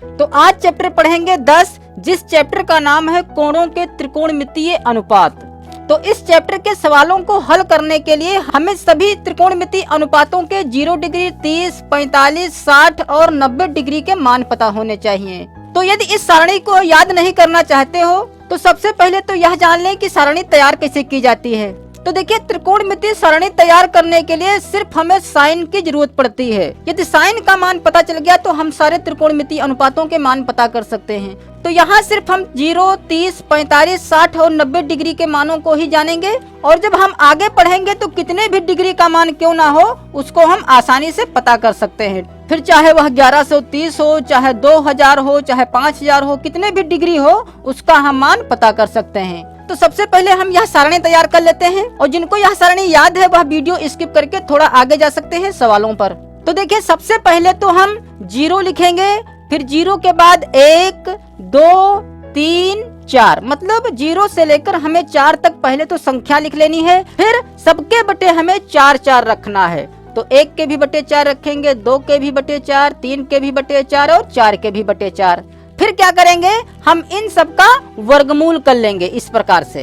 तो आज चैप्टर पढ़ेंगे 10, जिस चैप्टर का नाम है कोणों के त्रिकोणमितीय अनुपात। तो इस चैप्टर के सवालों को हल करने के लिए हमें सभी त्रिकोणमितीय अनुपातों के 0 डिग्री, 30, 45, 60 और 90 डिग्री के मान पता होने चाहिए। तो यदि इस सारणी को याद नहीं करना चाहते हो तो सबसे पहले तो यह जान लें कि सारणी तैयार कैसे की जाती है। तो देखिए, त्रिकोणमितीय सारणी तैयार करने के लिए सिर्फ हमें साइन की जरूरत पड़ती है। यदि साइन का मान पता चल गया तो हम सारे त्रिकोणमितीय अनुपातों के मान पता कर सकते हैं। तो यहाँ सिर्फ हम 0, 30, 45, 60 और 90 डिग्री के मानों को ही जानेंगे, और जब हम आगे पढ़ेंगे तो कितने भी डिग्री का मान क्यों ना हो उसको हम आसानी से पता कर सकते हैं। फिर चाहे वह 1130 हो, चाहे 2000 हो, चाहे 5000 हो, कितने भी डिग्री हो उसका हम मान पता कर सकते हैं। तो सबसे पहले हम यह सारणी तैयार कर लेते हैं, और जिनको यह सारणी याद है वह वीडियो स्किप करके थोड़ा आगे जा सकते हैं सवालों पर। तो देखिए, सबसे पहले तो हम 0 लिखेंगे, फिर 0 के बाद 1, 2, 3, 4, मतलब 0 से लेकर हमें 4 तक पहले तो संख्या लिख लेनी है। फिर सबके बटे हमें 4 4 रखना है। तो 1 के भी बटे 4 रखेंगे, 2 के भी बटे 4, 3 के भी बटे 4 और 4 के भी बटे 4। फिर क्या करेंगे, हम इन सब का वर्गमूल कर लेंगे इस प्रकार से।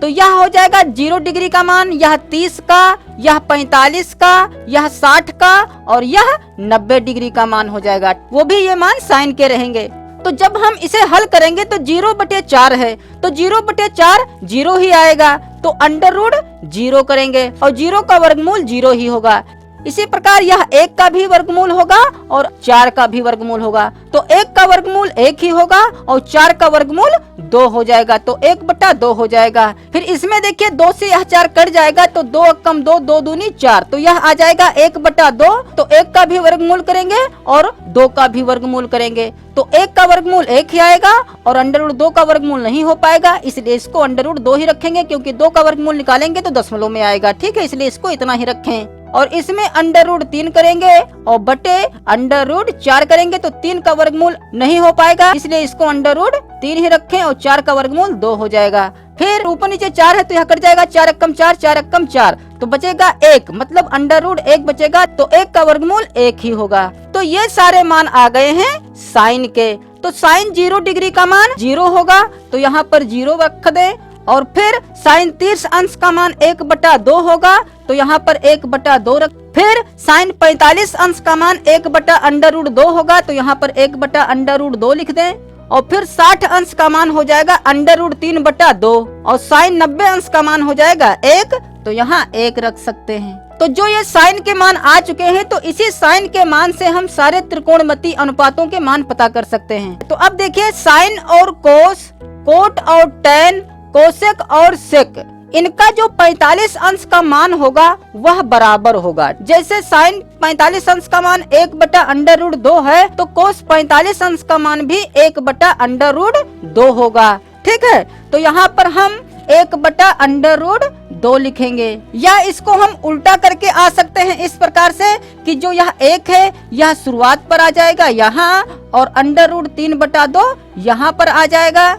तो यह हो जाएगा 0 डिग्री का मान, यह 30 का, यह 45 का, यह 60 का और यह 90 डिग्री का मान हो जाएगा। वो भी ये मान साइन के रहेंगे। तो जब हम इसे हल करेंगे तो 0 बटे 4 है, तो 0 बटे 4 0 ही आएगा। तो अंडर रूट 0 करेंगे और 0 का वर्गमूल 0 ही होगा। इसी प्रकार यह 1 का भी वर्गमूल होगा और 4 का भी वर्गमूल होगा। तो 1 का वर्गमूल 1 ही होगा और 4 का वर्गमूल 2 हो जाएगा। तो 1 बटा 2 हो जाएगा। फिर इसमें देखिए 2 से यह 4 कट जाएगा, तो 2 कम 2, 2 दूनी 4, तो यह आ जाएगा 1 बटा 2। तो 1 का भी वर्गमूल करेंगे और 2 का भी वर्गमूल करेंगे। तो 1 का वर्गमूल 1 ही आएगा और अंडर रूट 2 का वर्गमूल नहीं हो पाएगा, इसलिए इसको अंडर रूट 2 ही रखेंगे, क्योंकि 2 का वर्गमूल निकालेंगे तो दशमलव में आएगा। ठीक है, इसलिए इसको इतना ही रखें। और इसमें अंडर रूट 3 करेंगे और बटे अंडर रूट 4 करेंगे, तो 3 का वर्गमूल नहीं हो पाएगा, इसलिए इसको अंडर रूट 3 ही रखें और 4 का वर्गमूल 2 हो जाएगा। फिर ऊपर नीचे 4 है तो यह कट जाएगा, 4 एकम 4, 4 एकम 4, तो बचेगा 1, मतलब अंडर रूट 1 बचेगा। तो 1 का वर्गमूल 1 ही होगा। तो ये सारे मान आ गए हैं साइन के। तो साइन 0 डिग्री का मान 0 होगा, तो यहाँ पर 0 रख दें। और फिर साइन 30 अंश का मान 1 बटा 2 होगा, तो यहाँ पर 1 बटा 2 रख। फिर साइन 45 अंश का मान 1 बटा अंडर रूट 2 होगा, तो यहाँ पर 1 बटा अंडर रूट 2 लिख दें। और फिर 60 अंश का मान हो जाएगा अंडर रूट 3 बटा 2 और साइन 90 अंश का मान हो जाएगा 1, तो यहाँ 1 रख सकते हैं। तो जो ये साइन के मान आ चुके हैं, तो इसी साइन के मान से हम सारे त्रिकोणमितीय अनुपातों के मान पता कर सकते हैं। तो अब देखिए, साइन और कोस, कोट और टैन, कोसेक और सेक, इनका जो 45 अंश का मान होगा वह बराबर होगा। जैसे साइन 45 अंश का मान 1 बटा अंडर रूट 2 है, तो कोस 45 अंश का मान भी 1 बटा अंडर रूट 2 होगा। ठीक है, तो यहाँ पर हम 1 बटा अंडर रूट 2 लिखेंगे, या इसको हम उल्टा करके आ सकते हैं इस प्रकार से कि जो यह 1 है यह शुरुआत पर आ जाएगा यहाँ, और अंडर रूट 3 बटा 2 यहाँ पर आ जाएगा,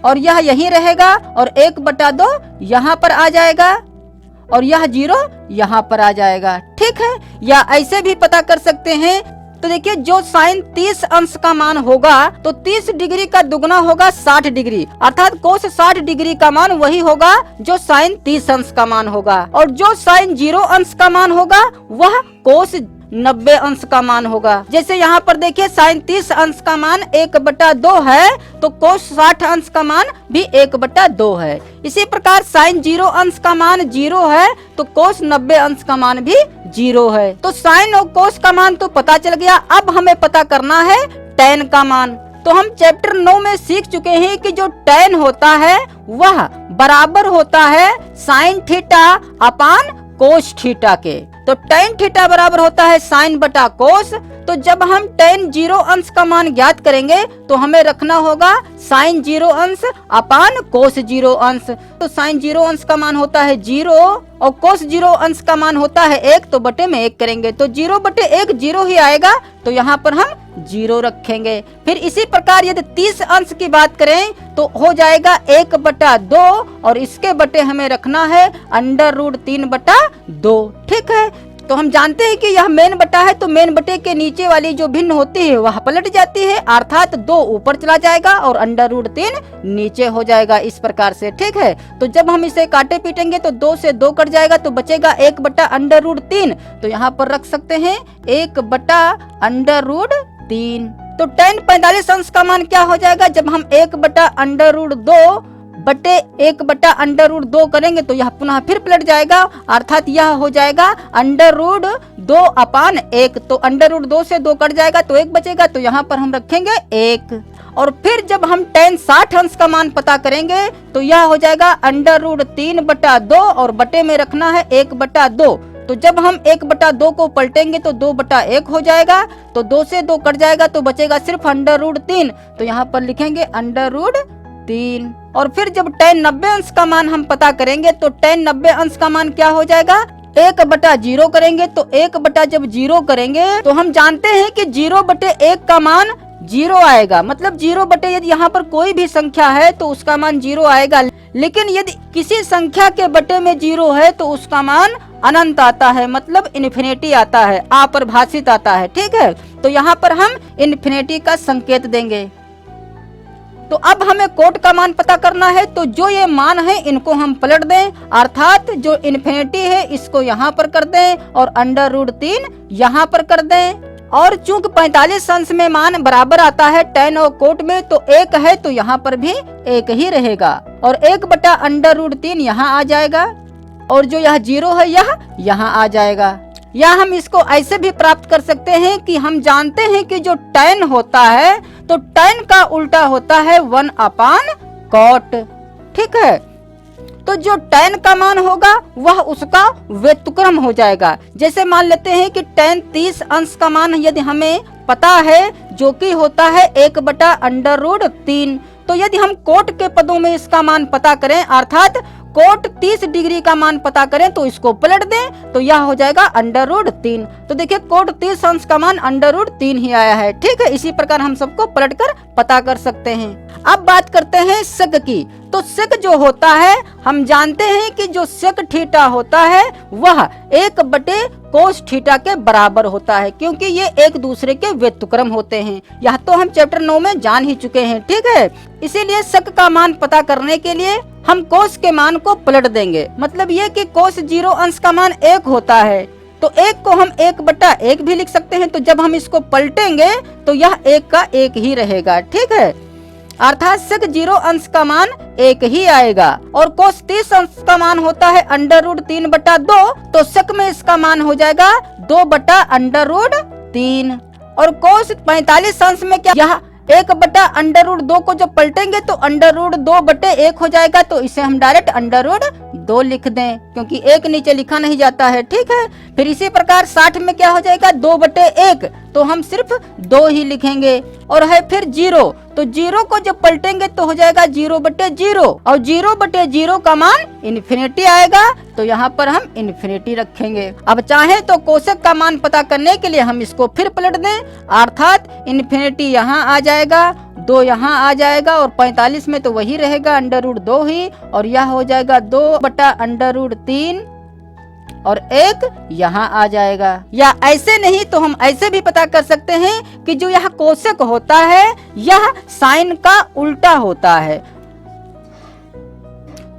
और यह यहीं रहेगा, और 1 बटा 2 यहाँ पर आ जाएगा, और यह 0 यहाँ पर आ जाएगा। ठीक है, या ऐसे भी पता कर सकते हैं। तो देखिए, जो साइन 30 अंश का मान होगा तो 30 डिग्री का दुगना होगा 60 डिग्री, अर्थात कोस 60 डिग्री का मान वही होगा जो साइन 30 अंश का मान होगा। और जो साइन 0 अंश का मान होगा वह कोस 90 अंश का मान होगा। जैसे यहाँ पर देखिए, साइन 30 अंश का मान 1 बटा 2 है, तो कोस 60 अंश का मान भी 1 बटा 2 है। इसी प्रकार साइन 0 अंश का मान 0 है, तो कोस 90 अंश का मान भी 0 है। तो साइन और कोस का मान तो पता चल गया। अब हमें पता करना है टैन का मान। तो हम चैप्टर 9 में सीख चुके हैं कि जो टैन होता है वह बराबर होता है sine theta upon cos theta के। तो टैन थीटा बराबर होता है साइन बटा कोस। तो जब हम टैन 0 अंश का मान ज्ञात करेंगे तो हमें रखना होगा साइन 0 अंश अपान कोस 0 अंश। तो साइन 0 अंश का मान होता है 0 और कोस 0 अंश का मान होता है 1, तो बटे में 1 करेंगे, तो 0 बटे 1 0 ही आएगा, तो यहाँ पर हम 0 रखेंगे। फिर इसी प्रकार यदि 30 अंश की बात करें तो हो जाएगा 1 बटा 2 और इसके बटे हमें रखना है अंडर रूट 3 बटा 2। ठीक है, तो हम जानते हैं कि यह मेन बटा है, तो मेन बटे के नीचे वाली जो भिन्न होती है वह पलट जाती है, अर्थात 2 ऊपर चला जाएगा और √3 नीचे हो जाएगा, इस प्रकार से। ठीक है, तो जब हम इसे काटे पीटेंगे तो 2 से 2 कट जाएगा, तो बचेगा 1 बटा √3। तो यहाँ पर रख सकते हैं 1 बटा √3। तो tan 45 अंश का मान क्या हो जाएगा, जब हम 1 बटा √2 बटे 1 बटा √2 करेंगे तो यह पुनः फिर पलट जाएगा, अर्थात यह हो जाएगा √2/1। तो √2 से 2 कट जाएगा तो 1 बचेगा, तो यहाँ पर हम रखेंगे 1। और फिर जब हम tan 60 अंश का मान पता करेंगे तो यह हो जाएगा √3/2 और बटे में रखना है 1/2। तो जब हम 1/2 को पलटेंगे तो 2/1 हो जाएगा, तो 2 से 2 कट जाएगा तो बचेगा सिर्फ √3। तो यहाँ पर लिखेंगे √3। और फिर जब tan 90 अंश का मान हम पता करेंगे तो tan 90 अंश का मान क्या हो जाएगा, 1/0 करेंगे, तो 1/0 करेंगे तो हम जानते हैं कि 0/1 का मान 0 आएगा, मतलब 0 यदि यहाँ पर कोई भी संख्या है तो उसका मान 0 आएगा। लेकिन यदि किसी संख्या के बटे में 0 है तो उसका मान अनंत आता है, मतलब इन्फिनिटी आता है, अपरिभाषित आता है। ठीक है, तो यहाँ पर हम इन्फिनिटी का संकेत देंगे। तो अब हमें कोट का मान पता करना है, तो जो ये मान है इनको हम पलट दें, अर्थात जो इन्फिनिटी है इसको यहाँ पर कर दें और √3 यहाँ पर कर दें। और चूंकि 45 अंश में मान बराबर आता है tan और कोट में, तो 1 है तो यहाँ पर भी 1 ही रहेगा और 1 बटा √3 यहाँ आ जाएगा और जो यह 0 है यह यहाँ आ जाएगा। या हम इसको ऐसे भी प्राप्त कर सकते हैं कि हम जानते हैं कि जो tan होता है तो tan का उल्टा होता है 1/cot। ठीक है, तो जो tan का मान होगा वह उसका व्युत्क्रम हो जाएगा। जैसे मान लेते हैं कि tan 30 अंश का मान यदि हमें पता है जो कि होता है 1/√3, तो यदि हम कोट के पदों में इसका मान पता करें, अर्थात कोट 30 डिग्री का मान पता करें तो इसको पलट दें तो यह हो जाएगा √3। तो देखिए कोट 30 अंश का मान √3 ही आया है। ठीक है, इसी प्रकार हम सबको पलट कर पता कर सकते हैं। अब बात करते हैं सेक की। तो सेक जो होता है हम जानते हैं कि जो सेक थीटा होता है वह 1/cos थीटा के बराबर होता है, क्योंकि ये एक दूसरे के व्युत्क्रम होते हैं। यह तो हम चैप्टर 9 में जान ही चुके हैं। ठीक है, इसीलिए सेक का मान पता करने के लिए हम कोस के मान को पलट देंगे। मतलब ये कि कोस 0 अंश का मान 1 होता है, तो 1 को हम 1/1 भी लिख सकते हैं। तो जब हम इसको पलटेंगे तो यह 1 का 1 ही रहेगा। ठीक है, अर्थात सेक 0 अंश का मान 1 ही आएगा। और कोस 30 अंश का मान होता है √3/2, तो सेक में इसका मान हो जाएगा 2/√3। और कोस 45 अंश में क्या, यह 1/√2 को जब पलटेंगे तो √2/1 हो जाएगा, तो इसे हम डायरेक्ट √2 लिख दें, क्योंकि 1 नीचे लिखा नहीं जाता है। ठीक है, फिर इसी प्रकार 60 में क्या हो जाएगा 2/1, तो हम सिर्फ 2 ही लिखेंगे। और है फिर 0, तो 0 को जब पलटेंगे तो हो जाएगा 0/0 और 0/0 का मान इन्फिनिटी आएगा, तो यहाँ पर हम इन्फिनिटी रखेंगे। अब चाहे तो कोसेक का मान पता करने के लिए हम इसको फिर पलट दें, अर्थात इन्फिनिटी यहाँ आ जाएगा, 2 यहाँ आ जाएगा और 45 में तो वही रहेगा √2 ही, और यह हो जाएगा 2/√3 और 1 यहाँ आ जाएगा। या ऐसे नहीं तो हम ऐसे भी पता कर सकते हैं कि जो यह कोसेक होता है यह साइन का उल्टा होता है,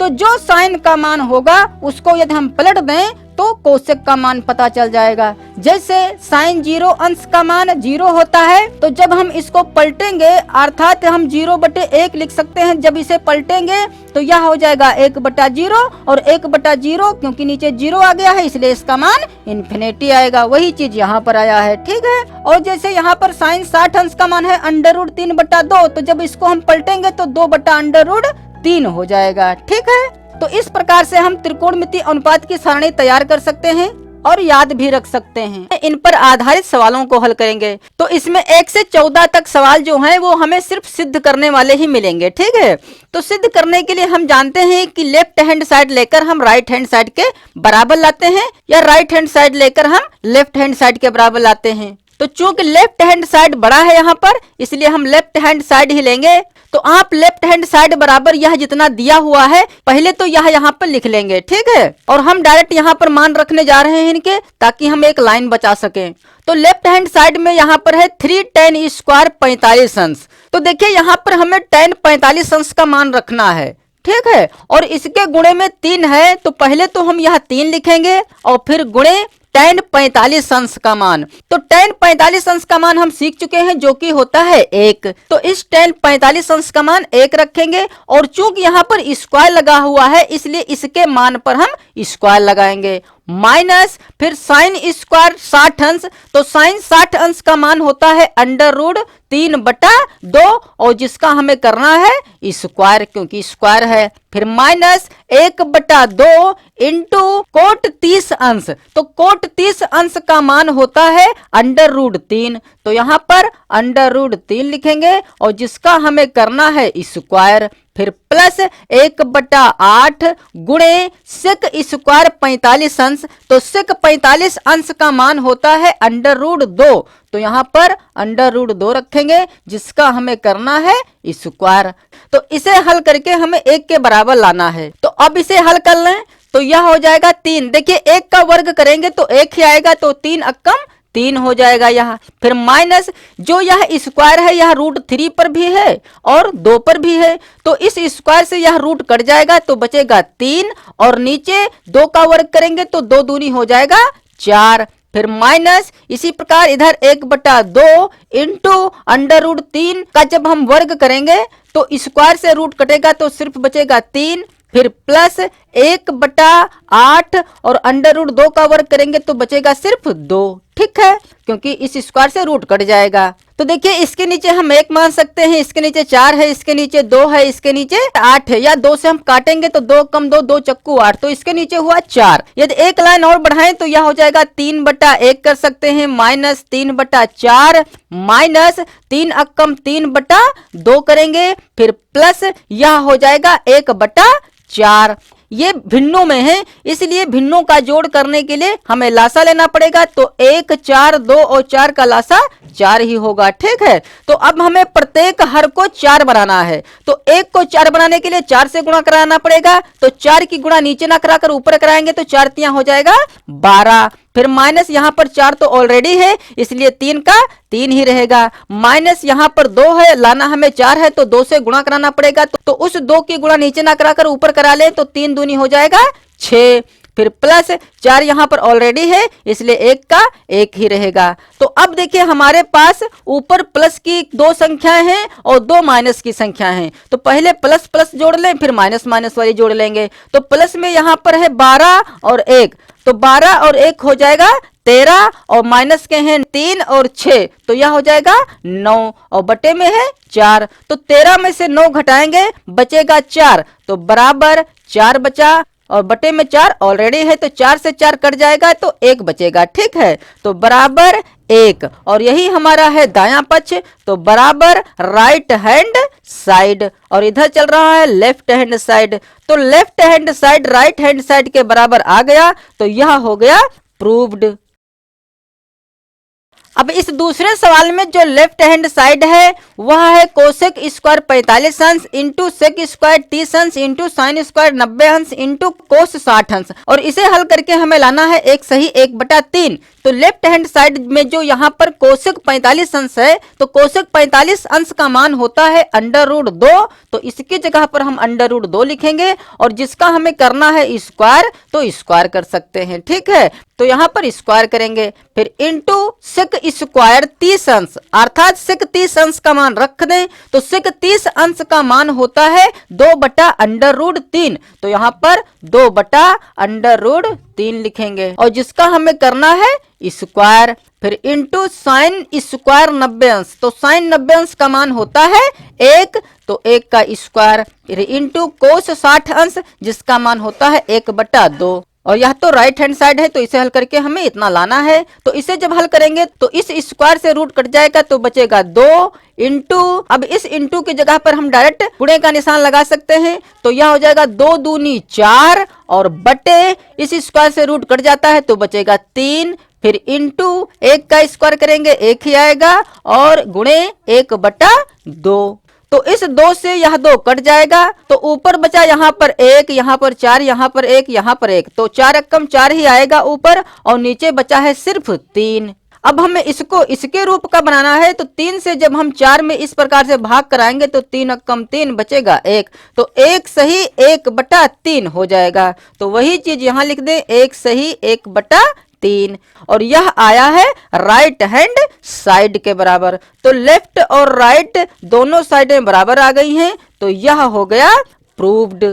तो जो साइन का मान होगा उसको यदि हम पलट दें तो कोसेक का मान पता चल जाएगा। जैसे साइन 0 अंश का मान 0 होता है, तो जब हम इसको पलटेंगे, अर्थात हम 0/1 लिख सकते हैं। जब इसे पलटेंगे तो यह हो जाएगा 1/0 और 1/0, क्योंकि नीचे 0 आ गया है इसलिए इसका मान इन्फिनिटी आएगा। वही चीज यहाँ पर आया है। ठीक है, और जैसे यहाँ पर साइन 60 अंश का मान है √3/2, तो जब इसको हम पलटेंगे तो 2/√3 हो जाएगा। ठीक है, तो इस प्रकार से हम त्रिकोणमितीय अनुपात की सारणी तैयार कर सकते हैं और याद भी रख सकते हैं। इन पर आधारित सवालों को हल करेंगे। तो इसमें 1 से 14 तक सवाल जो हैं वो हमें सिर्फ सिद्ध करने वाले ही मिलेंगे। ठीक है, तो सिद्ध करने के लिए हम जानते हैं कि लेफ्ट हैंड साइड लेकर हम राइट हैंड साइड के बराबर लाते हैं, या राइट हैंड साइड लेकर हम लेफ्ट हैंड साइड के बराबर लाते हैं। तो चूंकि लेफ्ट हैंड साइड बड़ा है यहाँ पर, इसलिए हम लेफ्ट हैंड साइड ही लेंगे। तो आप लेफ्ट हैंड साइड बराबर यह जितना दिया हुआ है पहले तो यह यहाँ पर लिख लेंगे, ठीक है। और हम डायरेक्ट यहाँ पर मान रखने जा रहे हैं इनके, ताकि हम एक लाइन बचा सकें। तो लेफ्ट हैंड साइड में यहाँ पर है 3 tan स्क्वायर 45 अंश। तो देखिए यहाँ पर हमें tan 45 अंश का मान रखना है, ठीक है। और इसके गुणे में 3 है, तो पहले तो हम यहाँ 3 लिखेंगे और फिर गुणे tan 45 अंश का मान। तो tan 45 अंश का मान हम सीख चुके हैं, जो कि होता है 1। तो इस tan 45 अंश का मान 1 रखेंगे, और चूंकि यहाँ पर स्क्वायर लगा हुआ है इसलिए इसके मान पर हम स्क्वायर लगाएंगे, माइनस फिर साइन स्क्वायर 60 अंश। तो साइन 60 अंश का मान होता है √3/2, और जिसका हमें करना है स्क्वायर, क्योंकि स्क्वायर है। फिर माइनस 1/2 इंटू कोट 30 अंश। तो कोट 30 अंश का मान होता है √3। तो यहाँ पर √3 लिखेंगे, और जिसका हमें करना है स्क्वायर। फिर प्लस 1/8 गुणे सेक स्क्वायर 45 अंश। तो सेक 45 अंश का मान होता है √2। तो यहाँ पर √2 रखेंगे, जिसका हमें करना है स्क्वायर। तो इसे हल करके हमें 1 के बराबर लाना है। तो अब इसे हल कर लें, तो यह हो जाएगा 3। देखिए 1 का वर्ग करेंगे तो 1 ही आएगा, तो 3 अक्कम 3 हो जाएगा यहाँ। फिर माइनस जो यह स्क्वायर है यह √3 पर भी है और 2 पर भी है, तो इस स्क्वायर से यह रूट कट जाएगा, तो बचेगा 3, और नीचे 2 का वर्ग करेंगे तो 2 दूनी हो जाएगा 4। फिर माइनस इसी प्रकार इधर 1/2 इंटू √3 का जब हम वर्ग करेंगे तो स्क्वायर से रूट कटेगा तो सिर्फ बचेगा 3। फिर प्लस 1/8 और √2 का वर्ग करेंगे तो बचेगा सिर्फ 2, ठीक है, क्योंकि इस स्क्वायर से रूट कट जाएगा। तो देखिए इसके नीचे हम 1 मान सकते हैं, इसके नीचे 4 है, इसके नीचे 2 है, इसके नीचे 8 है, या 2 से हम काटेंगे तो 2 कम 2 2 चक्कू 8, तो इसके नीचे हुआ 4। यदि एक लाइन और बढ़ाएं तो यह हो जाएगा 3/1 कर सकते हैं, माइनस 3/4 माइनस 3 अक्कम 3/2 करेंगे, फिर प्लस यह हो जाएगा 1/4। ये भिन्नों में है, इसलिए भिन्नों का जोड़ करने के लिए हमें लासा लेना पड़ेगा। तो 1 4 2 और 4 का लासा 4 ही होगा, ठीक है। तो अब हमें प्रत्येक हर को 4 बनाना है, तो 1 को 4 बनाने के लिए 4 से गुणा कराना पड़ेगा। तो 4 की गुणा नीचे ना कराकर ऊपर कराएंगे तो 4 तियां हो जाएगा 12। फिर माइनस यहाँ पर 4 तो ऑलरेडी है, इसलिए 3 का 3 ही रहेगा। माइनस यहाँ पर 2 है, लाना हमें 4 है, तो 2 से गुणा कराना पड़ेगा। तो उस 2 की गुणा नीचे ना कराकर ऊपर करा ले तो 3 दूनी हो जाएगा 6। फिर प्लस 4 यहाँ पर ऑलरेडी है, इसलिए 1 का 1 ही रहेगा। तो अब देखिए हमारे पास ऊपर प्लस की 2 संख्याएं हैं और 2 माइनस की संख्या हैं। तो पहले प्लस प्लस जोड़ लें, फिर माइनस माइनस वाली जोड़ लेंगे। तो प्लस में यहाँ पर है 12 और 1, तो 12 और 1 हो जाएगा 13, और माइनस के हैं 3 और 6, तो यह हो जाएगा 9, और बटे में है 4। तो 13 में से 9 घटाएंगे, बचेगा 4, तो बराबर 4 बचा, और बटे में 4 ऑलरेडी है, तो 4 से 4 कट जाएगा तो 1 बचेगा, ठीक है। तो बराबर 1, और यही हमारा है दायां पक्ष, तो बराबर राइट हैंड साइड, और इधर चल रहा है लेफ्ट हैंड साइड। तो left hand side right hand side के बराबर आ गया, तो यह हो गया प्रूव्ड। अब इस दूसरे सवाल में जो लेफ्ट हैंड साइड है वह है कोसेक स्क्वायर 45 अंश इंटू सेक स्क्वायर 30 अंश इंटू साइन स्क्वायर 90 अंश इंटू कोस 60 अंश, और इसे हल करके हमें लाना है एक सही 1/3। तो लेफ्ट हैंड साइड में जो यहाँ पर कोसेक 45 अंश है, तो कोसेक 45 अंश का मान होता है √2, तो इसकी जगह पर हम √2 लिखेंगे, और जिसका हमें करना है स्क्वायर, तो स्क्वायर कर सकते हैं, ठीक है। तो यहाँ पर स्क्वायर करेंगे, फिर इंटू सेक स्क्वायर 30 अंश, अर्थात सेक 30 अंश का मान रख दें, तो सेक 30 अंश का मान होता है 2/√3, तो यहाँ पर 2/√3 लिखेंगे, और जिसका हमें करना है स्क्वायर। फिर इंटू साइन स्क्वायर 90 अंश, तो साइन 90 अंश का मान होता है 1, तो 1 का स्क्वायर। फिर इंटू कोस 60 अंश, जिसका मान होता है 1/2, और यह तो राइट हैंड साइड है, तो इसे हल करके हमें इतना लाना है। तो इसे जब हल करेंगे तो इस स्क्वायर से रूट कट जाएगा, तो बचेगा 2 इंटू, अब इस इंटू की जगह पर हम डायरेक्ट गुणे का निशान लगा सकते हैं, तो यह हो जाएगा 2 दूनी 4, और बटे इस स्क्वायर से रूट कट जाता है तो बचेगा 3। फिर इंटू 1 का स्क्वायर करेंगे 1 ही आएगा, और गुणे 1/2। तो इस 2 से यह 2 कट जाएगा, तो ऊपर बचा यहाँ पर 1, यहाँ पर 4, यहाँ पर 1, यहाँ पर 1, तो 4 अक्कम 4 ही आएगा ऊपर, और नीचे बचा है सिर्फ 3। अब हमें इसको इसके रूप का बनाना है, तो 3 से जब हम 4 में इस प्रकार से भाग कराएंगे तो 3 अक्कम 3 बचेगा 1, तो 1 सही 1/3 हो जाएगा। तो वही चीज यहाँ लिख दें, 1 सही 1/3, और यह आया है राइट हैंड साइड के बराबर। तो लेफ्ट और राइट दोनों साइडें बराबर आ गई हैं, तो यह हो गया प्रूव्ड।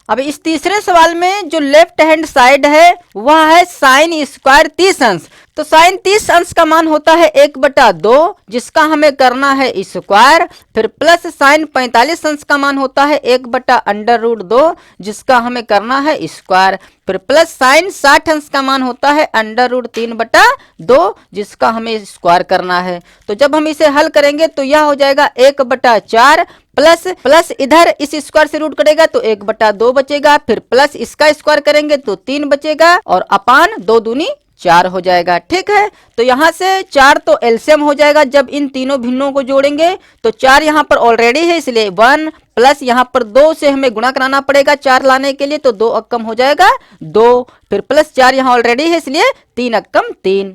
अब इस तीसरे सवाल में जो लेफ्ट हैंड साइड है वह है साइन स्क्वायर 30 अंश। तो साइन 30 अंश का मान होता है 1/2, जिसका हमें करना है स्क्वायर, फिर प्लस साइन 45 अंश का मान होता है 1/√2, जिसका हमें करना है स्क्वायर, फिर प्लस साइन 60 अंश का मान होता है √3/2, जिसका हमें स्क्वायर करना है। तो जब हम इसे हल करेंगे तो यह हो जाएगा 1/4, प्लस प्लस इधर इस स्क्वायर से रूट कटेगा तो 1/2 बचेगा, फिर प्लस इसका स्क्वायर करेंगे तो 3 बचेगा, और अपान 2 दूनी 4 हो जाएगा। ठीक है, तो यहाँ से 4 तो एलसीएम हो जाएगा जब इन तीनों भिन्नों को जोड़ेंगे, तो 4 यहाँ पर ऑलरेडी है इसलिए 1, प्लस यहाँ पर 2 से हमें गुणा कराना पड़ेगा 4 लाने के लिए, तो 2 अक्कम हो जाएगा 2, फिर प्लस 4 यहाँ ऑलरेडी है इसलिए 3 अक्कम 3,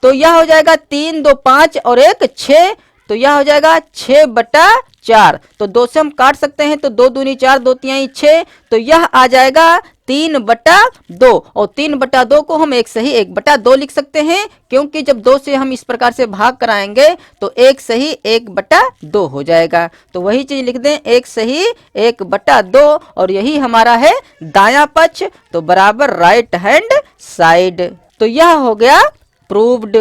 तो यह हो जाएगा 3 2 5 और 1 6, तो यह हो जाएगा 6/4। तो 2 से हम काट सकते हैं, तो 2 दूनी 4, 2 तिहाई 6, तो यह आ जाएगा 3/2, और 3/2 को हम 1 सही 1/2 लिख सकते हैं, क्योंकि जब 2 से हम इस प्रकार से भाग कराएंगे तो 1 सही 1/2 हो जाएगा। तो वही चीज लिख दें, 1 सही 1/2, और यही हमारा है दायां पक्ष, तो बराबर राइट हैंड साइड। तो यह हो गया प्रूव्ड।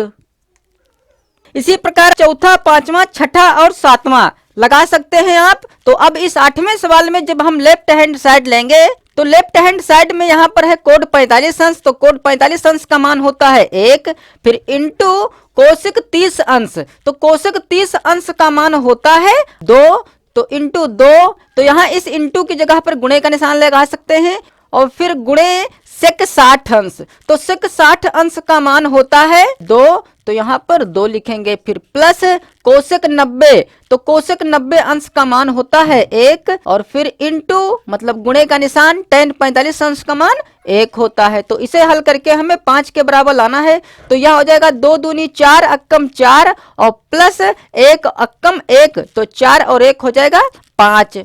इसी प्रकार चौथा, पांचवा, छठा और सातवां लगा सकते हैं आप। तो अब इस 8वें सवाल में जब हम लेफ्ट हैंड साइड लेंगे तो लेफ्ट हैंड साइड में यहाँ पर है कोड 45 अंश, तो कोड 45 अंश का मान होता है 1, फिर इंटू कोशिक 30 अंश, तो कोशिक 30 अंश का मान होता है 2, तो इंटू 2, तो यहाँ इस इंटू की जगह पर गुणे का निशान लगा सकते हैं, और फिर गुणे सेक 60 अंश, तो सेक 60 अंश का मान होता है 2, तो यहाँ पर 2 लिखेंगे, फिर प्लस कोसेक 90, तो कोसेक 90 अंश का मान होता है 1, और फिर इंटू मतलब गुणे का निशान tan 45 अंश का मान 1 होता है। तो इसे हल करके हमें 5 के बराबर लाना है, तो यह हो जाएगा 2 दूनी 4 अक्कम 4 और प्लस 1 अक्कम 1, तो 4 और 1 हो जाएगा 5,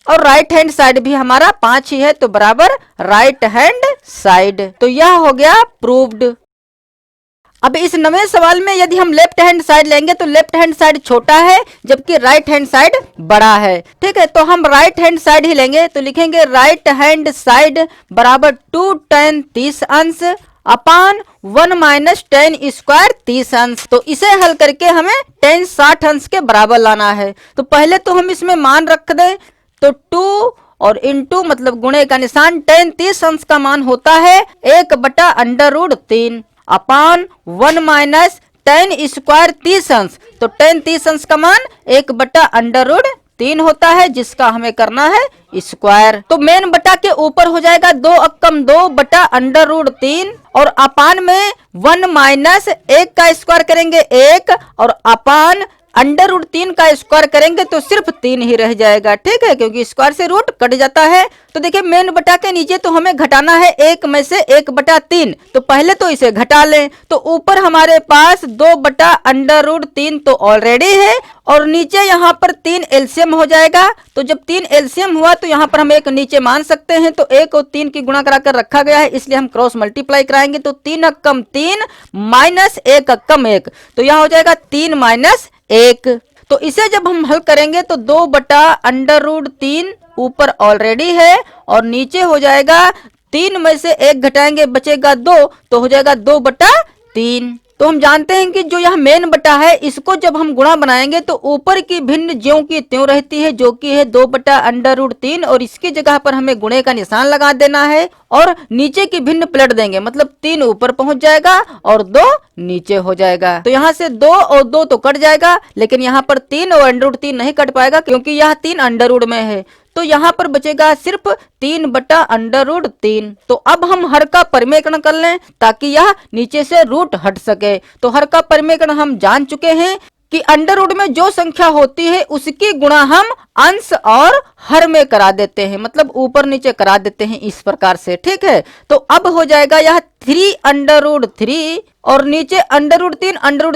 और राइट हैंड साइड भी हमारा 5 ही है, तो बराबर राइट हैंड साइड। तो यह हो गया प्रूव्ड। अब इस 9वें सवाल में यदि हम लेफ्ट हैंड साइड लेंगे तो लेफ्ट हैंड साइड छोटा है जबकि राइट हैंड साइड बड़ा है। ठीक है, तो हम राइट हैंड साइड ही लेंगे, तो लिखेंगे राइट हैंड साइड बराबर 2 tan 30 अंश अपान 1 माइनस tan स्क्वायर 30 अंश। तो इसे हल करके हमें tan 60 अंश के बराबर लाना है। तो पहले तो हम इसमें मान रख दें, तो 2 और इंटू मतलब गुणे का निशान tan 30 अंश का मान होता है 1/√3 अपान 1 माइनस tan स्क्वायर 30 अंश, तो tan 30 अंश का मान 1/√3 होता है, जिसका हमें करना है स्क्वायर। तो मेन बटा के ऊपर हो जाएगा 2 अक्कम 2/√3 और अपान में 1 माइनस 1 का स्क्वायर करेंगे 1 और अपान √3 का स्क्वायर करेंगे तो सिर्फ 3 ही रह जाएगा। ठीक है, क्योंकि स्क्वायर से रूट कट जाता है। तो देखिए मेन बटा के नीचे तो हमें घटाना है 1 में से 1/3, तो पहले तो इसे घटा लें। तो ऊपर हमारे पास 2/√3 तो ऑलरेडी है और नीचे यहाँ पर 3 एलसीएम हो जाएगा। तो जब 3 एलसीएम हुआ तो यहाँ पर हम एक नीचे मान सकते हैं, तो 1 और 3 की गुणा कराकर रखा गया है, इसलिए हम क्रॉस मल्टीप्लाई कराएंगे। तो 3 अक्कम 3 माइनस 1 अक्कम 1, तो यहाँ हो जाएगा 3 माइनस 1। तो इसे जब हम हल करेंगे तो 2/√3 ऊपर ऑलरेडी है और नीचे हो जाएगा 3 में से 1 घटाएंगे बचेगा 2, तो हो जाएगा 2/3। तो हम जानते हैं कि जो यह मेन बटा है इसको जब हम गुणा बनाएंगे तो ऊपर की भिन्न ज्यों की त्यों रहती है, जो कि है 2/√3 और इसकी जगह पर हमें गुणे का निशान लगा देना है और नीचे की भिन्न पलट देंगे, मतलब 3 ऊपर पहुंच जाएगा और 2 नीचे हो जाएगा। तो यहाँ से 2 और 2 तो कट जाएगा, लेकिन यहाँ पर 3 और √3 नहीं कट पाएगा क्योंकि यह 3 अंडर में है। तो यहाँ पर बचेगा सिर्फ 3/√3। तो अब हम हर का परिमेयकरण कर लें ताकि यह नीचे से रूट हट सके। तो हर का परिमेयकरण हम जान चुके हैं, कि अंडर रूट में जो संख्या होती है उसकी गुणा हम अंश और हर में करा देते हैं, मतलब ऊपर नीचे करा देते हैं इस प्रकार से। ठीक है, तो अब हो जाएगा यह 3 अंडर रूट 3 और नीचे अंडर रूट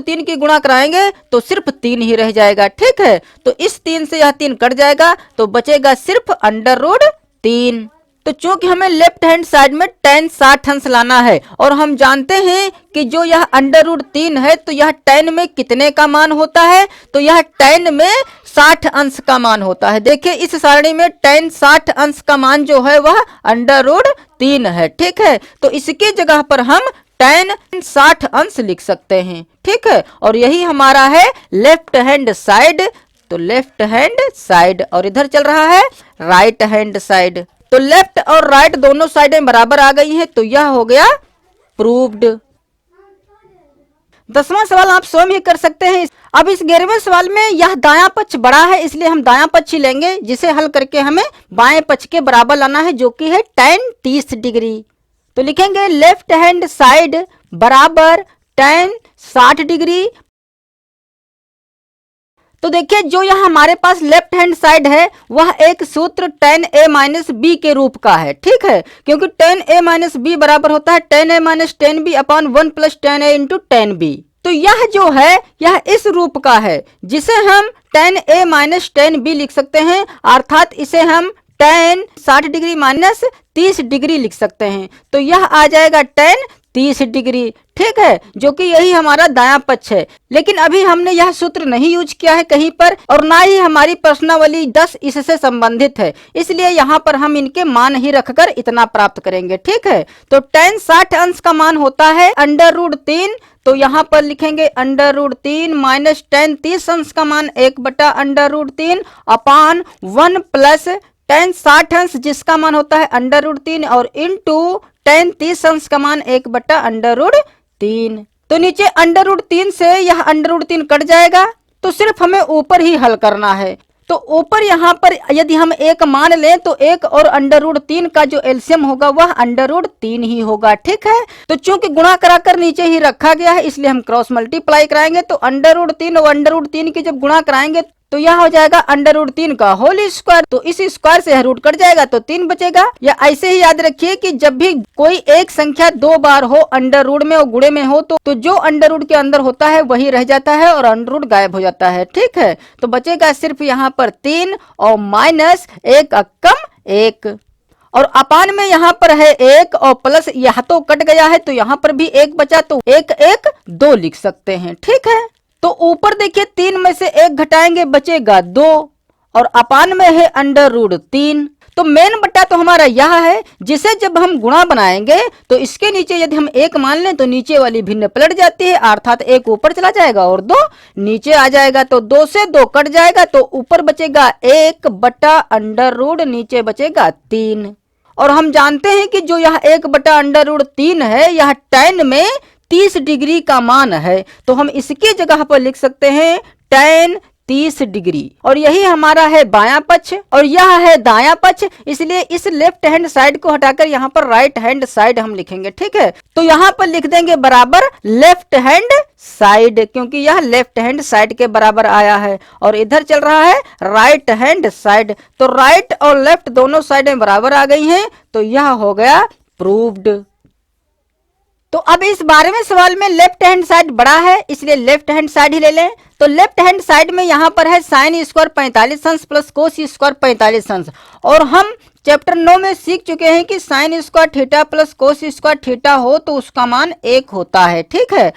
3 की गुणा कराएंगे तो सिर्फ 3 ही रह जाएगा। ठीक है, तो इस 3 से यह 3 कट जाएगा तो बचेगा सिर्फ अंडर रूट 3। तो चूंकि हमें लेफ्ट हैंड साइड में tan 60 अंश लाना है और हम जानते हैं कि जो यह अंडर रूट 3 है तो यह tan में कितने का मान होता है, तो यह tan में 60 अंश का मान होता है। देखिए इस सारणी में tan 60 अंश का मान जो है वह अंडर रूट 3 है। ठीक है, तो इसकी जगह पर हम tan 60 अंश लिख सकते हैं। ठीक है, और यही हमारा है लेफ्ट हैंड साइड। तो लेफ्ट हैंड साइड और इधर चल रहा है राइट हैंड साइड। तो लेफ्ट और राइट दोनों साइडें बराबर आ गई हैं, तो यह हो गया प्रूव्ड। 10वां सवाल आप स्वयं ही कर सकते हैं। अब इस 11वें सवाल में यह दायां पक्ष बड़ा है इसलिए हम दायां पक्ष ही लेंगे, जिसे हल करके हमें बाएं पक्ष के बराबर लाना है जो कि है tan 30 डिग्री। तो लिखेंगे लेफ्ट हैंड साइड बराबर tan 60 डिग्री। तो देखिए जो यह हमारे पास लेफ्ट हैंड साइड है वह एक सूत्र tan a माइनस बी के रूप का है। ठीक है, क्योंकि tan a माइनस बी बराबर होता है tan a minus tan b upon 1 plus tan a into tan b। तो यह जो है यह इस रूप का है जिसे हम tan a minus tan b लिख सकते हैं, अर्थात इसे हम tan 60 डिग्री माइनस 30 डिग्री लिख सकते हैं। तो यह आ जाएगा tan 30 डिग्री। ठीक है, जो कि यही हमारा दायां पक्ष है। लेकिन अभी हमने यह सूत्र नहीं यूज किया है कहीं पर और ना ही हमारी प्रश्नावली 10 इससे संबंधित है, इसलिए यहाँ पर हम इनके मान ही रखकर इतना प्राप्त करेंगे। ठीक है, तो tan 60 अंश का मान होता है अंडर रूट 3। तो यहाँ पर लिखेंगे अंडर रूट 3 माइनस tan 30 अंश का मान 1 बटा अंडर रूट 3 अपान 1 प्लस tan 60 अंश जिसका मान होता है अंडर रूट 3 और इंटू tan 30 अंश का मान 1 बटा अंडर रूट 3। तो नीचे अंडर रूट 3 से यह अंडर रूट 3 कट जाएगा, तो सिर्फ हमें ऊपर ही हल करना है। तो ऊपर यहाँ पर यदि हम एक मान लें तो 1 और अंडर रूट 3 का जो एलसीएम होगा वह अंडर रूट 3 ही होगा। ठीक है, तो चूंकि गुणा कराकर नीचे ही रखा गया है इसलिए हम क्रॉस मल्टीप्लाई कराएंगे। तो अंडर रूट 3 और अंडर रूट 3 की जब गुणा कराएंगे तो यह हो जाएगा अंडर रूट 3 का होल स्क्वायर। तो इस स्क्वायर से रूट कट जाएगा तो 3 बचेगा। या ऐसे ही याद रखिए कि जब भी कोई एक संख्या 2 बार हो अंडर रूट में और गुणे में हो तो जो अंडर रूट के अंदर होता है वही रह जाता है और अंडर रूट गायब हो जाता है। ठीक है, तो बचेगा सिर्फ यहाँ पर 3 और माइनस 1 अक्कम 1 और अपान में यहाँ पर है 1 और प्लस यहाँ तो कट गया है तो यहाँ पर भी 1 बचा तो 1 1 2 लिख सकते हैं। ठीक है, तो ऊपर देखिए 3 में से 1 घटाएंगे बचेगा 2 और अपान में है अंडर रूट 3। तो मेन बट्टा तो हमारा यह है जिसे जब हम गुणा बनाएंगे तो इसके नीचे यदि हम 1 मान लें तो नीचे वाली भिन्न पलट जाती है, अर्थात 1 ऊपर चला जाएगा और 2 नीचे आ जाएगा। तो 2 से 2 कट जाएगा तो ऊपर बचेगा 1 बटा अंडर रूट नीचे बचेगा 3। और हम जानते हैं कि जो यह 1 बटा अंडर रूट 3 है यह tan में 30 डिग्री का मान है, तो हम इसकी जगह पर लिख सकते हैं tan 30 डिग्री। और यही हमारा है बायां पक्ष और यह है दायां पक्ष, इसलिए इस लेफ्ट हैंड साइड को हटाकर यहाँ पर राइट हैंड साइड हम लिखेंगे। ठीक है, तो यहाँ पर लिख देंगे बराबर लेफ्ट हैंड साइड, क्योंकि यह लेफ्ट हैंड साइड के बराबर आया है और इधर चल रहा है राइट हैंड साइड। तो राइट और लेफ्ट दोनों साइडें बराबर आ गई हैं, तो यह हो गया प्रूव्ड। तो अब इस 12वें सवाल में लेफ्ट हैंड साइड बड़ा है इसलिए लेफ्ट हैंड साइड ही ले लें। तो लेफ्ट हैंड साइड में यहाँ पर है साइन स्क्वायर 45 अंश प्लस कोस स्क्वायर 45 अंश और हम चैप्टर 9 में सीख चुके हैं कि sine square theta plus cos square theta हो तो उसका मान 1 होता है। ठीक है,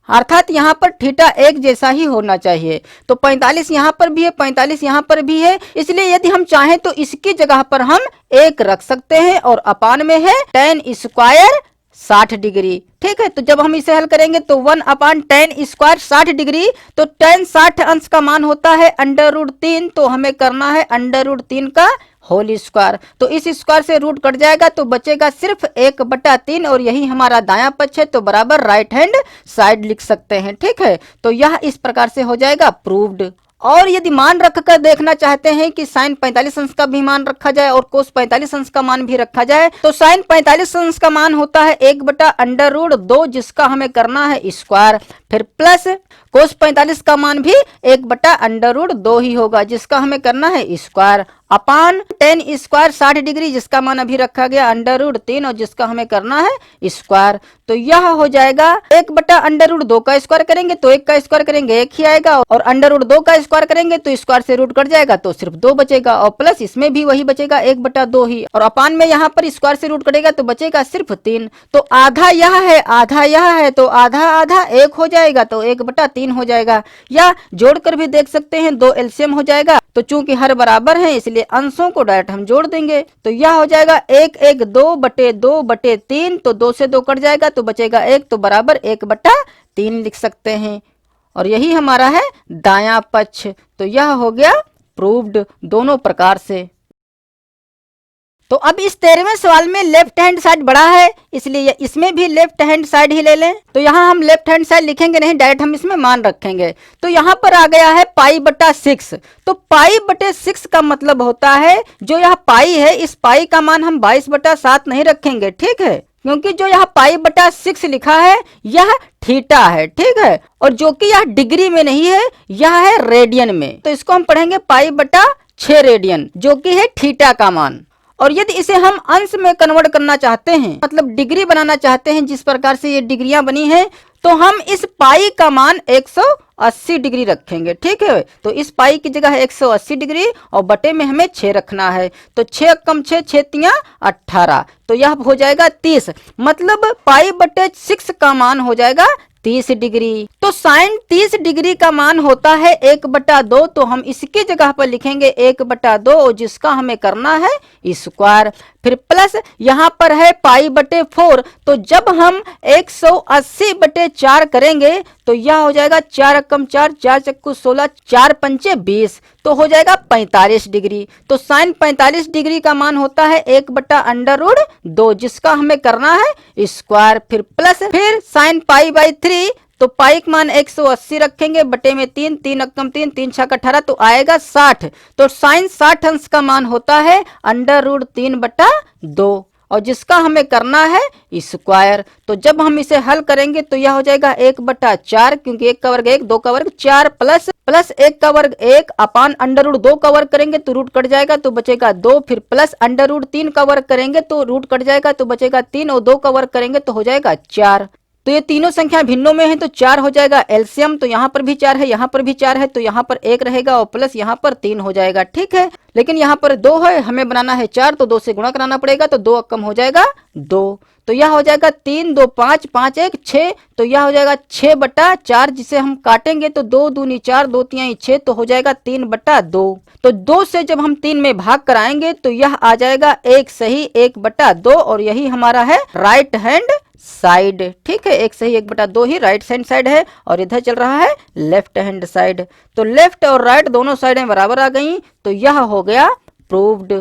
अर्थात यहाँ पर थीटा एक जैसा ही होना चाहिए। तो 45 यहाँ पर भी है 45 यहाँ पर भी है, इसलिए यदि हम चाहें तो इसकी जगह पर हम 1 रख सकते हैं और अपान में है tan स्क्वायर 60 डिग्री। ठीक है, तो जब हम इसे हल करेंगे तो 1 अपान tan स्क्वायर 60 डिग्री, तो tan 60 अंश का मान होता है अंडर रूट 3, तो हमें करना है अंडर रूट 3 का होल स्क्वायर। तो इस स्क्वायर से रूट कट जाएगा तो बचेगा सिर्फ 1 बटा 3 और यही हमारा दायां पक्ष है, तो बराबर राइट हैंड साइड लिख सकते हैं। ठीक है, तो यह इस प्रकार से हो जाएगा प्रूव्ड। और यदि मान रखकर देखना चाहते हैं कि साइन 45 अंश का भी मान रखा जाए और कोस 45 अंश का मान भी रखा जाए, तो साइन 45 अंश का मान होता है 1/√2, जिसका हमें करना है स्क्वायर, फिर प्लस कोस 45 का मान भी 1/√2 ही होगा, जिसका हमें करना है स्क्वायर, अपान tan स्क्वायर 60 डिग्री, जिसका मान अभी रखा गया √3 और जिसका हमें करना है स्क्वायर। तो यह हो जाएगा 1/√2 का स्क्वायर करेंगे तो 1 का स्क्वायर करेंगे 1 ही आएगा, और √2 का स्क्वायर करेंगे तो स्क्वायर से रूट कट जाएगा तो सिर्फ 2 बचेगा, और प्लस इसमें भी वही बचेगा 1/2 ही, और अपान में यहाँ पर स्क्वायर से रूट कटेगा तो बचेगा सिर्फ 3। तो आधा यह है आधा यह है, तो आधा आधा 1 हो जाएगा तो 1/3 हो जाएगा, या जोड़कर भी देख सकते हैं 2 एलसीएम हो जाएगा। तो चूंकि हर बराबर है इसलिए अंशों को डायरेक्ट हम जोड़ देंगे, तो यह हो जाएगा 1 2/2/3, तो 2 से 2 कट जाएगा तो बचेगा 1, तो बराबर 1/3 लिख सकते हैं, और यही हमारा है दायां पक्ष। तो यह हो गया प्रूव्ड दोनों प्रकार से। तो अब इस 13वें सवाल में लेफ्ट हैंड साइड बड़ा है, इसलिए इसमें भी लेफ्ट हैंड साइड ही ले लें। तो यहाँ हम लेफ्ट हैंड साइड लिखेंगे नहीं, डायरेक्ट हम इसमें मान रखेंगे। तो यहाँ पर आ गया है π/6, तो π/6 का मतलब होता है जो यह पाई है, इस पाई का मान हम 22/7 नहीं रखेंगे, ठीक है, क्योंकि जो यहाँ π/6 लिखा है यह थीटा है, ठीक है, और जो कि यह डिग्री में नहीं है, यह है रेडियन में। तो इसको हम पढ़ेंगे π/6 रेडियन, जो कि है थीटा का मान। और यदि इसे हम अंश में कन्वर्ट करना चाहते हैं, मतलब डिग्री बनाना चाहते हैं, जिस प्रकार से ये डिग्रियां बनी हैं, तो हम इस पाई का मान 180 डिग्री रखेंगे, ठीक है। तो इस पाई की जगह 180 डिग्री और बटे में हमें 6 रखना है, तो 6 कम 6 6 18, तो यह हो जाएगा 30, मतलब π/6 का मान हो जाएगा 30 डिग्री। तो साइन 30 डिग्री का मान होता है 1/2, तो हम इसकी जगह पर लिखेंगे 1/2, जिसका हमें करना है स्क्वायर, फिर प्लस यहाँ पर है π/4, तो जब हम 180/4 करेंगे तो यह हो जाएगा 4 कम 4 4 चक्कू 16 4 पंचे 20, तो हो जाएगा 45 डिग्री। तो साइन 45 डिग्री का मान होता है 1/√2, जिसका हमें करना है स्क्वायर, फिर प्लस फिर साइन π/3, तो पाई का मान 180 रखेंगे, बटे में 3 3 अक्कम 3 3 6 18, तो आएगा 60। तो साइन 60 अंश का मान होता है √3/2, और जिसका हमें करना है स्क्वायर। तो जब हम इसे हल करेंगे तो यह हो जाएगा 1/4, क्योंकि 1 का वर्ग 1 2 का वर्ग 4 प्लस 1 का वर्ग 1 अपान √2 का वर्ग करेंगे तो रूट कट जाएगा तो बचेगा 2, फिर प्लस √3 का वर्ग करेंगे तो रूट कट जाएगा तो बचेगा 3, और 2 का वर्ग करेंगे तो हो जाएगा 4। तो ये तीनों संख्या भिन्नों में है तो 4 हो जाएगा एलसीएम, तो यहाँ पर भी 4 है, यहाँ पर भी 4 है, तो यहाँ पर 1 रहेगा और प्लस यहाँ पर 3 हो जाएगा, ठीक है। लेकिन यहाँ पर 2 है, हमें बनाना है 4, तो 2 से गुणा कराना पड़ेगा, तो 2 कम हो जाएगा 2, तो यह हो जाएगा 3 2 5 5 1 6, तो यह हो जाएगा 6/4, जिसे हम काटेंगे तो 2 दूनी 4 2 3 6, तो हो जाएगा 3/2। तो 2 से जब हम 3 में भाग कराएंगे तो यह आ जाएगा 1 सही 1/2, और यही हमारा है राइट हैंड साइड, ठीक है, 1 सही 1/2 ही राइट हैंड साइड है, और इधर चल रहा है लेफ्ट हैंड साइड। तो लेफ्ट और राइट दोनों साइडें बराबर आ गई, तो यह हो गया प्रूव्ड।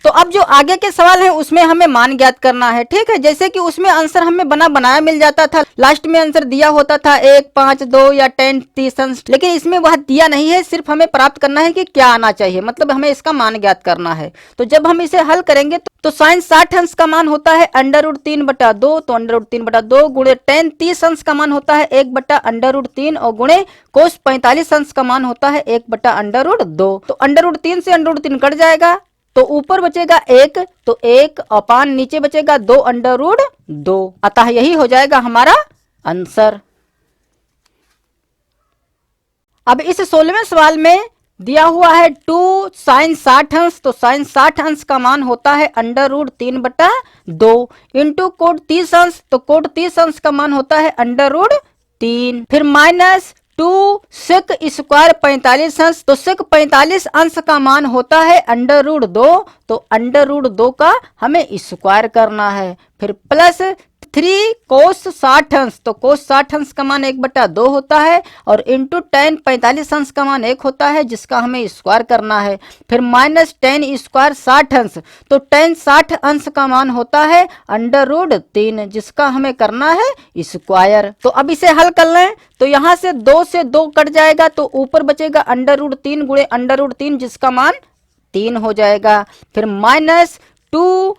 तो अब जो आगे के सवाल है उसमें हमें मान ज्ञात करना है, ठीक है। जैसे कि उसमें आंसर हमें बनाया मिल जाता था, लास्ट में आंसर दिया होता था 1 5 2 या 10 30 अंश, लेकिन इसमें वह दिया नहीं है, सिर्फ हमें प्राप्त करना है कि क्या आना चाहिए, मतलब हमें इसका मान ज्ञात करना है। तो जब हम इसे हल करेंगे तो साइन 60 अंश का मान होता है √3/2, तो √3/2 गुणे tan 30 अंश का मान होता है 1/√3, और गुणे कोस 45 अंश का मान होता है 1/√2। तो √3 से √3 कट जाएगा, तो ऊपर बचेगा 1, तो 1 अपान नीचे बचेगा 2/2, अतः यही हो जाएगा हमारा आंसर। अब इस 16वें सवाल में दिया हुआ है 2 साइन 60 अंश, तो साइन 60 अंश का मान होता है √3/2 इंटू कोट 30 अंश, तो कोट 30 अंश का मान होता है √3, फिर माइनस 2 सेक स्क्वायर 45 अंश, तो सेक 45 अंश का मान होता है √2, तो √2 का हमें स्क्वायर करना है, फिर प्लस 3 कोस 60 अंश, तो कोस 60 अंश का मान 1/2 होता है और इंटू tan 45 अंश का मान 1 होता है, जिसका हमें स्क्वायर करना है। फिर माइनस tan स्क्वायर 60 अंश, तो tan 60 अंश का मान होता है √3, जिसका हमें करना है स्क्वायर। तो अब इसे हल कर लें तो यहाँ से 2 से 2 कट जाएगा, तो ऊपर बचेगा √3 गुणे √3, जिसका मान 3 हो जाएगा। फिर माइनस 2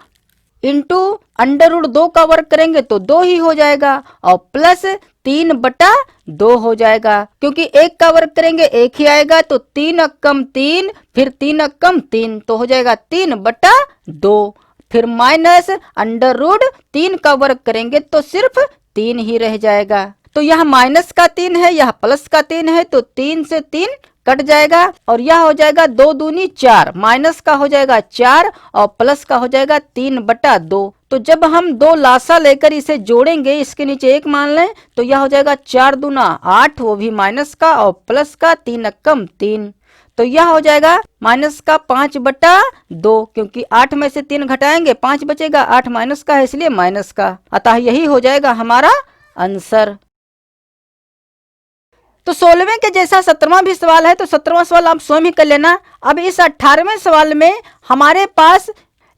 इंटू √2 का वर्ग करेंगे तो 2 ही हो जाएगा और प्लस 3/2 हो जाएगा, क्योंकि 1 का वर्ग करेंगे 1 ही आएगा, तो 3 अक्कम 3, फिर 3 अक्कम 3, तो हो जाएगा 3/2। फिर माइनस √3 का वर्ग करेंगे तो सिर्फ 3 ही रह जाएगा। तो यह माइनस का 3 है, यह प्लस का 3 है, तो 3 से 3 कट जाएगा और यह हो जाएगा 2 दूनी 4, माइनस का हो जाएगा 4 और प्लस का हो जाएगा 3/2। तो जब हम 2 लासा लेकर इसे जोड़ेंगे, इसके नीचे 1 मान लें, तो यह हो जाएगा 4 दूना 8, वो भी माइनस का और प्लस का 3 अक्कम 3, तो यह हो जाएगा माइनस का 5/2, क्योंकि 8 में से 3 घटाएंगे 5 बचेगा, 8 माइनस का है इसलिए माइनस का, अतः यही हो जाएगा हमारा आंसर। तो 16वें के जैसा 17वां भी सवाल है, तो 17वां सवाल आप स्वयं ही कर लेना। अब इस 18वें सवाल में हमारे पास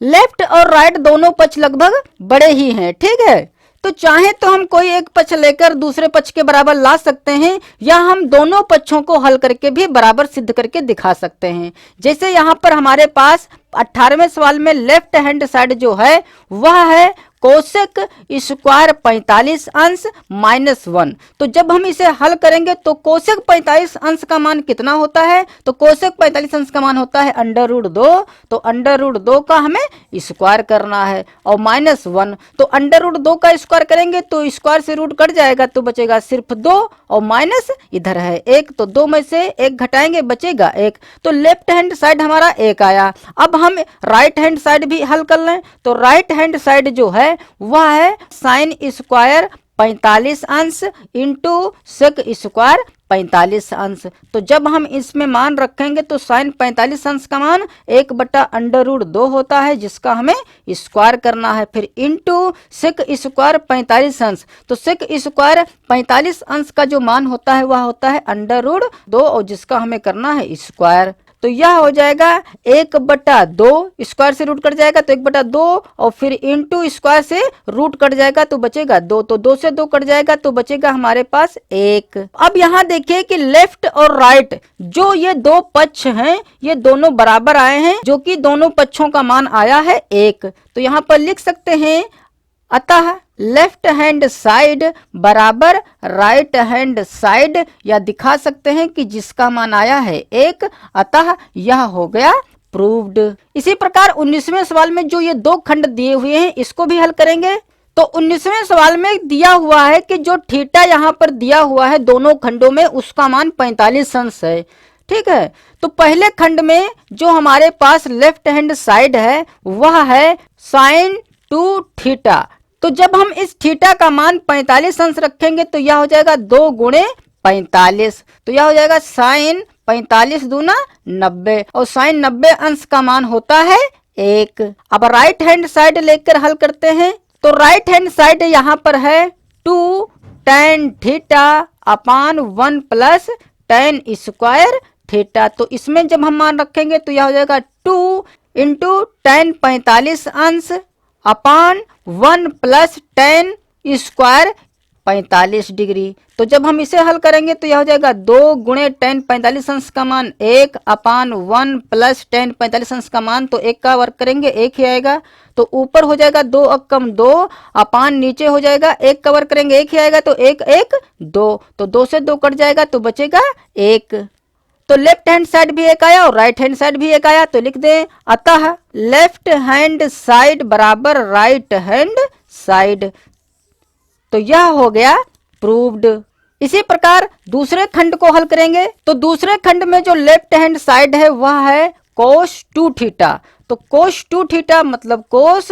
लेफ्ट और राइट दोनों पक्ष लगभग बड़े ही हैं, ठीक है। तो चाहे तो हम कोई एक पक्ष लेकर दूसरे पक्ष के बराबर ला सकते हैं, या हम दोनों पक्षों को हल करके भी बराबर सिद्ध करके दिखा सकते हैं। जैसे यहाँ पर हमारे पास 18वें सवाल में लेफ्ट हैंड साइड जो है वह है कोसेक स्क्वायर 45 अंश -1। तो जब हम इसे हल करेंगे तो कोसेक 45 अंश का मान कितना होता है, तो कोसेक 45 अंश का मान होता है √2, तो √2 का हमें स्क्वायर करना है और -1, तो √2 का स्क्वायर करेंगे तो स्क्वायर से रूट कट जाएगा, तो बचेगा सिर्फ 2 और माइनस इधर है 1, तो 2 में से 1 घटाएंगे बचेगा 1, तो लेफ्ट हैंड साइड हमारा 1 आया। अब हम राइट हैंड साइड भी हल कर लें, तो राइट हैंड साइड जो है वह है साइन स्क्वायर 45 अंश इंटू सेक स्क्वायर 45 अंश। तो जब हम इसमें मान रखेंगे तो साइन 45 अंश का मान 1/√2 होता है, जिसका हमें स्क्वायर करना है, फिर इंटू सेक स्क्वायर 45 अंश। तो सेक स्क्वायर 45 अंश का जो मान होता है वह होता है √2 और जिसका हमें करना है स्क्वायर। तो यह हो जाएगा 1/2, स्क्वायर से रूट कट जाएगा तो 1/2 और फिर इंटू स्क्वायर से रूट कट जाएगा तो बचेगा 2, तो 2 से 2 कट जाएगा तो बचेगा हमारे पास 1। अब यहाँ देखिए कि लेफ्ट और राइट जो ये दो पक्ष हैं ये दोनों बराबर आए हैं, जो कि दोनों पक्षों का मान आया है 1। तो यहाँ पर लिख सकते हैं अतः लेफ्ट हैंड साइड बराबर राइट हैंड साइड, या दिखा सकते हैं कि जिसका मान आया है 1, अतः यह हो गया प्रूव्ड। इसी प्रकार 19वें सवाल में जो ये 2 खंड दिए हुए हैं इसको भी हल करेंगे। तो 19वें सवाल में दिया हुआ है कि जो थीटा यहाँ पर दिया हुआ है दोनों खंडों में उसका मान 45 अंश है, ठीक है। तो पहले खंड में जो हमारे पास लेफ्ट हैंड साइड है वह है साइन 2 थीटा। तो जब हम इस थीटा का मान 45 अंश रखेंगे तो यह हो जाएगा 2 गुणे 45, तो यह हो जाएगा साइन 45 दूना 90 और साइन 90 अंश का मान होता है 1। अब राइट हैंड साइड लेकर हल करते हैं, तो राइट हैंड साइड यहाँ पर है 2 tan theta upon 1 plus tan square theta. तो इसमें जब हम मान रखेंगे तो यह हो जाएगा 2 इंटू tan 45 अंश अपान 1 प्लस tan स्क्वायर 45 डिग्री। तो जब हम इसे हल करेंगे तो यह हो जाएगा 2 गुणे tan 45 अंश का मान 1 अपान 1 प्लस tan 45 अंश का मान, तो 1 का वर्ग करेंगे 1 ही आएगा, तो ऊपर हो जाएगा 2 अक्कम 2 अपान नीचे हो जाएगा 1 का वर्ग करेंगे 1 ही आएगा, तो 1 1 2, तो 2 से 2 कट जाएगा तो बचेगा 1। तो लेफ्ट हैंड साइड भी 1 आया और राइट हैंड साइड भी 1 आया, तो लिख दें अतः लेफ्ट हैंड साइड बराबर राइट हैंड साइड। तो यह हो गया प्रूव्ड। इसी प्रकार दूसरे खंड को हल करेंगे, तो दूसरे खंड में जो लेफ्ट हैंड साइड है वह है कोस 2 थीटा। तो कोस 2 थीटा मतलब कोस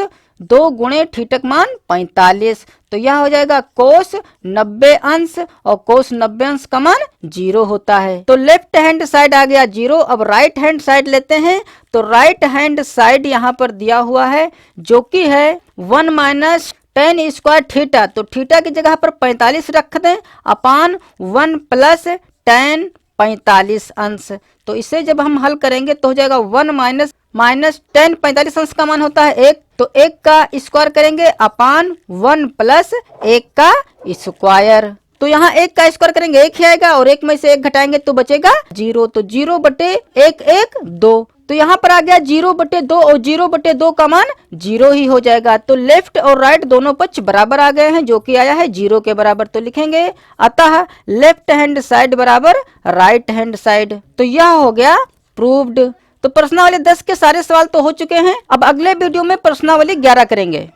2 गुणे थीटा का मान 45, तो यह हो जाएगा कोस 90 अंश और कोस 90 अंश का मान 0 होता है। तो लेफ्ट हैंड साइड आ गया 0। अब राइट हैंड साइड लेते हैं, तो राइट हैंड साइड यहाँ पर दिया हुआ है जो कि है 1 माइनस tan स्क्वायर थीटा, तो थीटा की जगह पर 45 रख दें अपान 1 प्लस tan 45 अंश। तो इसे जब हम हल करेंगे तो हो जाएगा 1 माइनस tan 45 अंश का मान होता है 1, तो 1 का स्क्वायर करेंगे अपान 1 प्लस 1 का स्क्वायर। तो यहाँ 1 का स्क्वायर करेंगे 1 ही आएगा और 1 में से 1 घटाएंगे तो बचेगा 0, तो 0 बटे 1 1 2, तो यहाँ पर आ गया 0 बटे 2 और 0 बटे 2 का मान 0 ही हो जाएगा। तो लेफ्ट और राइट दोनों पक्ष बराबर आ गए हैं, जो कि आया है 0 के बराबर, तो लिखेंगे अतः लेफ्ट हैंड साइड बराबर राइट हैंड साइड। तो यह हो गया प्रूव्ड। तो प्रश्नावली 10 के सारे सवाल तो हो चुके हैं। अब अगले वीडियो में प्रश्नावली 11 करेंगे।